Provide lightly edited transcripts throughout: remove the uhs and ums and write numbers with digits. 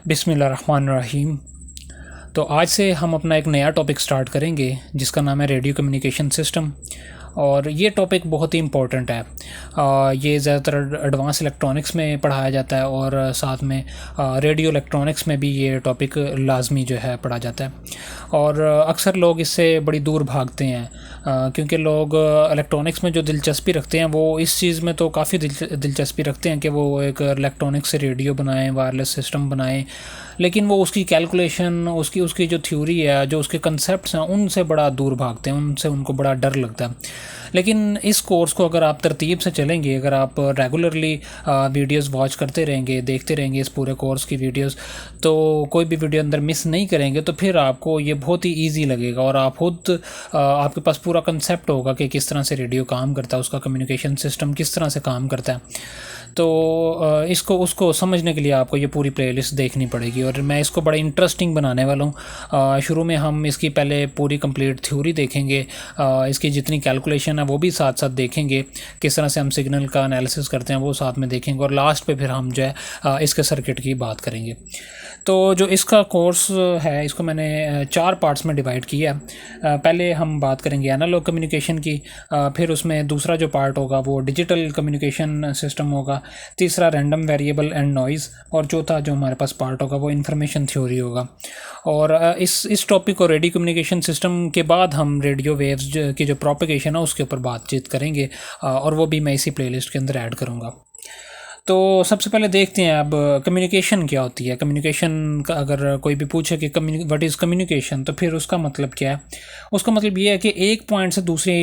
बिस्मिल्लाहिर्रहमानिर्रहीम। तो आज से हम अपना एक नया टॉपिक स्टार्ट करेंगे जिसका नाम है रेडियो कम्युनिकेशन सिस्टम। और ये टॉपिक बहुत ही इम्पोर्टेंट है। ये ज़्यादातर एडवांस इलेक्ट्रॉनिक्स में पढ़ाया जाता है और साथ में रेडियो इलेक्ट्रॉनिक्स में भी ये टॉपिक लाजमी जो है पढ़ा जाता है। और अक्सर लोग इससे बड़ी दूर भागते हैं क्योंकि लोग इलेक्ट्रॉनिक्स में जो दिलचस्पी रखते हैं वो इस चीज़ में तो काफ़ी दिलचस्पी रखते हैं कि वो एक इलेक्ट्रॉनिक्स से रेडियो बनाएं, वायरलेस सिस्टम बनाएं, लेकिन वो उसकी कैलकुलेशन, उसकी जो थ्योरी है, जो उसके कंसेप्ट्स हैं, उनसे बड़ा दूर भागते हैं, उनको बड़ा डर लगता है। लेकिन इस कोर्स को अगर आप तरतीब से चलेंगे, अगर आप रेगुलरली वीडियोस वॉच करते रहेंगे, देखते रहेंगे इस पूरे कोर्स की वीडियोस, तो कोई भी वीडियो अंदर मिस नहीं करेंगे, तो फिर आपको ये बहुत ही इजी लगेगा और आप खुद आपके पास पूरा कंसेप्ट होगा कि किस तरह से रेडियो काम करता है, उसका कम्युनिकेशन सिस्टम किस तरह से काम करता है। तो उसको समझने के लिए आपको ये पूरी प्लेलिस्ट देखनी पड़ेगी और मैं इसको बड़ा इंटरेस्टिंग बनाने वाला हूँ। शुरू में हम इसकी पहले पूरी कंप्लीट थ्योरी देखेंगे, इसकी जितनी कैलकुलेशन है वो भी साथ साथ देखेंगे, किस तरह से हम सिग्नल का एनालिसिस करते हैं वो साथ में देखेंगे, और लास्ट पे फिर हम जो है इसके सर्किट की बात करेंगे। तो जो इसका कोर्स है इसको मैंने 4 पार्ट्स में डिवाइड किया है। पहले हम बात करेंगे एनालॉग कम्युनिकेशन की, फिर उसमें दूसरा जो पार्ट होगा वो डिजिटल कम्युनिकेशन सिस्टम होगा, तीसरा रैंडम वेरिएबल एंड नॉइज़, और चौथा जो हमारे पास पार्ट होगा वो इन्फॉर्मेशन थ्योरी होगा। और इस टॉपिक को रेडियो कम्युनिकेशन सिस्टम के बाद हम रेडियो वेव्स की जो प्रोपेगेशन है उसके ऊपर बातचीत करेंगे, और वो भी मैं इसी प्लेलिस्ट के अंदर ऐड करूँगा। तो सबसे पहले देखते हैं अब कम्युनिकेशन क्या होती है। कम्युनिकेशन का अगर कोई भी पूछे कि व्हाट इज़ कम्युनिकेशन, तो फिर उसका मतलब क्या है। उसका मतलब ये है कि एक पॉइंट से दूसरे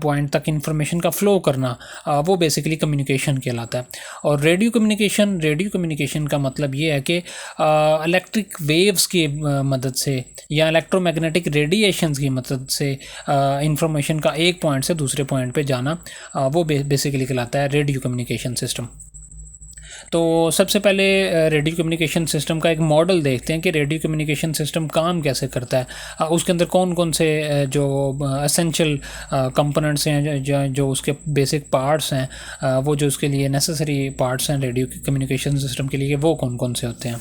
पॉइंट तक इंफॉर्मेशन का फ़्लो करना, वो बेसिकली कम्युनिकेशन कहलाता है। और रेडियो कम्युनिकेशन का मतलब ये है कि इलेक्ट्रिक वेव्स की मदद से या इलेक्ट्रोमैग्नेटिक रेडिएशंस की मदद से इंफॉर्मेशन का एक पॉइंट से दूसरे पॉइंट पे जाना, वो बेसिकली कहलाता है रेडियो कम्युनिकेशन सिस्टम। तो सबसे पहले रेडियो कम्युनिकेशन सिस्टम का एक मॉडल देखते हैं कि रेडियो कम्युनिकेशन सिस्टम काम कैसे करता है, उसके अंदर कौन कौन से जो एसेंशियल कंपोनेंट्स हैं, जो उसके बेसिक पार्ट्स हैं, वो जो उसके लिए नेसेसरी पार्ट्स हैं रेडियो कम्युनिकेशन सिस्टम के लिए, वो कौन कौन से होते हैं।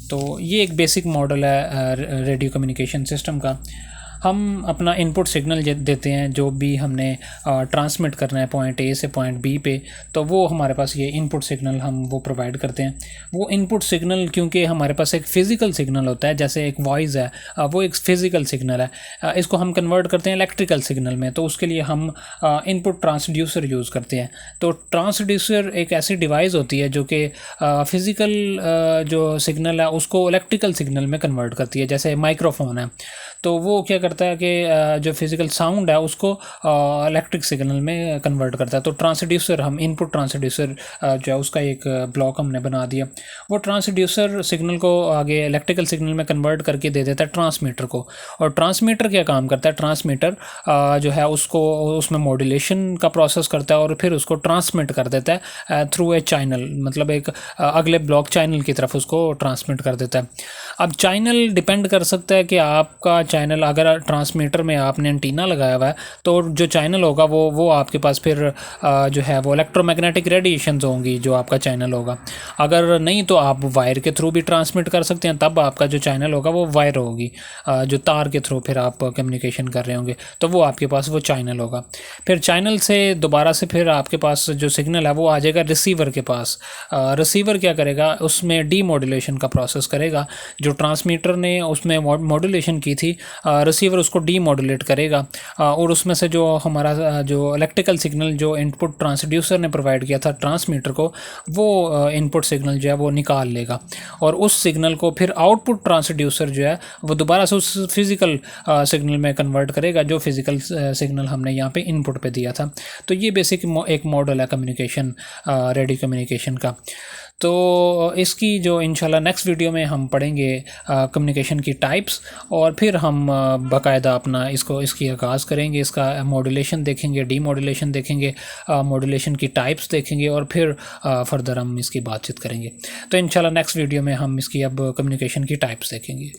तो ये एक बेसिक मॉडल है रेडियो कम्युनिकेशन सिस्टम का। हम अपना इनपुट सिग्नल देते हैं, जो भी हमने ट्रांसमिट करना है पॉइंट ए से पॉइंट बी पे, तो वो हमारे पास ये इनपुट सिग्नल हम वो प्रोवाइड करते हैं। वो इनपुट सिग्नल क्योंकि हमारे पास एक फ़िज़िकल सिग्नल होता है, जैसे एक वॉइस है, वो एक फ़िज़िकल सिग्नल है, इसको हम कन्वर्ट करते हैं इलेक्ट्रिकल सिग्नल में, तो उसके लिए हम इनपुट ट्रांसड्यूसर यूज़ करते हैं। तो ट्रांसड्यूसर एक ऐसी डिवाइस होती है जो कि फ़िज़िकल जो सिग्नल है उसको इलेक्ट्रिकल सिग्नल में कन्वर्ट करती है। जैसे माइक्रोफोन है, तो वो क्या करता है कि जो फिज़िकल साउंड है उसको इलेक्ट्रिक सिग्नल में कन्वर्ट करता है। तो ट्रांसड्यूसर, हम इनपुट ट्रांसड्यूसर जो है उसका एक ब्लॉक हमने बना दिया। वो ट्रांसड्यूसर सिग्नल को आगे इलेक्ट्रिकल सिग्नल में कन्वर्ट करके दे देता है ट्रांसमीटर को। और ट्रांसमीटर क्या काम करता है, ट्रांसमीटर जो है उसमें मॉड्यूलेशन का प्रोसेस करता है और फिर उसको ट्रांसमिट कर देता है थ्रू ए चैनल, मतलब एक अगले ब्लॉक चैनल की तरफ उसको ट्रांसमिट कर देता है। अब चैनल डिपेंड कर सकता है कि आपका चैनल, अगर ट्रांसमीटर में आपने एंटीना लगाया हुआ है तो जो चैनल होगा वो आपके पास फिर जो है वो इलेक्ट्रोमैग्नेटिक रेडिएशंस होंगी जो आपका चैनल होगा। अगर नहीं तो आप वायर के थ्रू भी ट्रांसमिट कर सकते हैं, तब आपका जो चैनल होगा वो वायर होगी, जो तार के थ्रू फिर आप कम्युनिकेशन कर रहे होंगे, तो वो आपके पास वो चैनल होगा। फिर चैनल से दोबारा से फिर आपके पास जो सिग्नल है वो आ जाएगा रिसीवर के पास। रिसीवर क्या करेगा, उसमें डीमॉड्यूलेशन का प्रोसेस करेगा। जो ट्रांसमीटर ने उसमें मॉड्यूलेशन की थी, रिसीवर उसको डीमॉड्यूलेट करेगा और उसमें से जो हमारा जो इलेक्ट्रिकल सिग्नल जो इनपुट ट्रांसड्यूसर ने प्रोवाइड किया था ट्रांसमीटर को, वो इनपुट सिग्नल जो है वो निकाल लेगा और उस सिग्नल को फिर आउटपुट ट्रांसड्यूसर जो है वो दोबारा से उस फिज़िकल सिग्नल में कन्वर्ट करेगा, जो फिज़िकल सिग्नल हमने यहाँ पे इनपुट पे दिया था। तो ये बेसिक एक मॉडल है कम्युनिकेशन, रेडियो कम्युनिकेशन का। तो इसकी जो इंशाल्लाह नेक्स्ट वीडियो में हम पढ़ेंगे कम्युनिकेशन की टाइप्स, और फिर हम बाकायदा अपना इसकी आगाज़ करेंगे, इसका मॉड्यूलेशन देखेंगे, डीमॉड्यूलेशन देखेंगे, मॉड्यूलेशन की टाइप्स देखेंगे, और फिर फर्दर हम इसकी बातचीत करेंगे। तो इंशाल्लाह नेक्स्ट वीडियो में हम इसकी अब कम्युनिकेशन की टाइप्स देखेंगे।